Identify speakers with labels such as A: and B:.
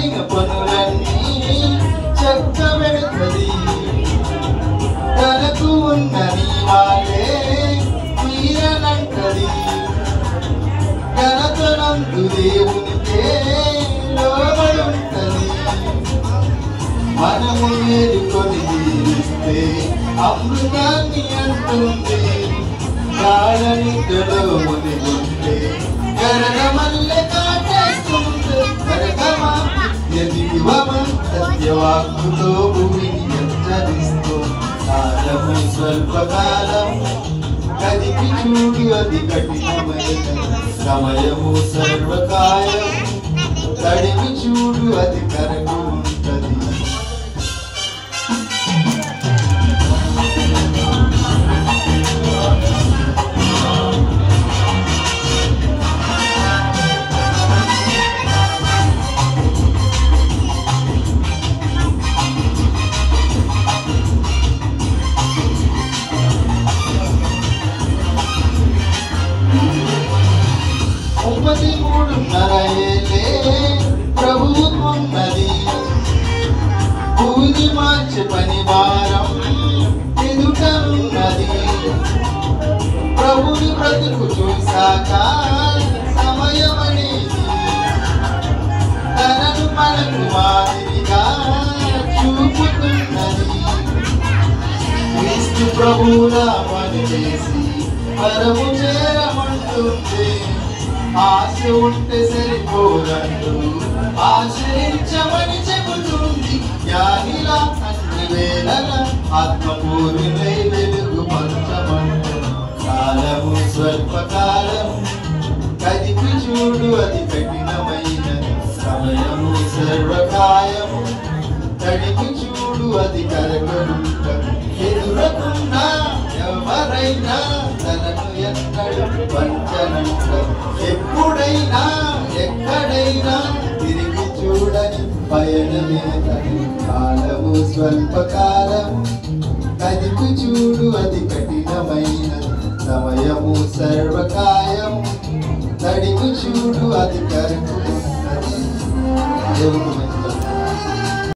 A: చక్కనైన పనులన్నీ చక్కబెడుతుంది. తనకు ఉన్న నియమాలే మీరనంటది. ఘనతనందు దేవునికే లోబడుంటది. మనము మేలుకొని జీవిస్తే అమృతాన్ని అంటుంది. గాఢ నిద్రలో మునిగుంటే గరగమల్లె కాటేస్తుంది. గరగమా సత్యవాక్కుతో భూమిని హెచ్చరిస్తూ కాలము స్వల్పకాలం కదిపి చూడు అది కఠినమైన సమయము సర్వకాయం తడిమి చూడు అది కరకు ఉంటది. ప్రభువుకున్నది భూమి మార్చే పని భారం ఎదుట ఉన్నది. ప్రభుని బ్రతుకు చూశాక సమయం అనేది తనను మనకు మాదిరిగా చూపుతున్నది. క్రీస్తు ప్రభువులా పని చేసి పరము చేరమంటుంది. ఆశ ఉంటే సరిపోదంటూ ఆశ్రయించమని చెబుతుంది. జ్ఞానిలా అన్ని వేళల ఆత్మపూర్ణులై వెలుగు పంచమంటూ కాలము స్వల్పకాలము కదిపి చూడు అది కఠినమైన సమయము సర్వకాయము తడిపి చూడు అది కరకరుంట. ఎదురకున్నా ఎవరైనా తనను ఎన్నడు పంచనంట. ఎప్పుడైనా ఎక్కడైనా తిరిగి చూడని పయనమే తని. కాలము స్వల్పకాలము కదిపి చూడు అది కఠినమైన సమయము సర్వకాయము తడిపి చూడు అది కరకు.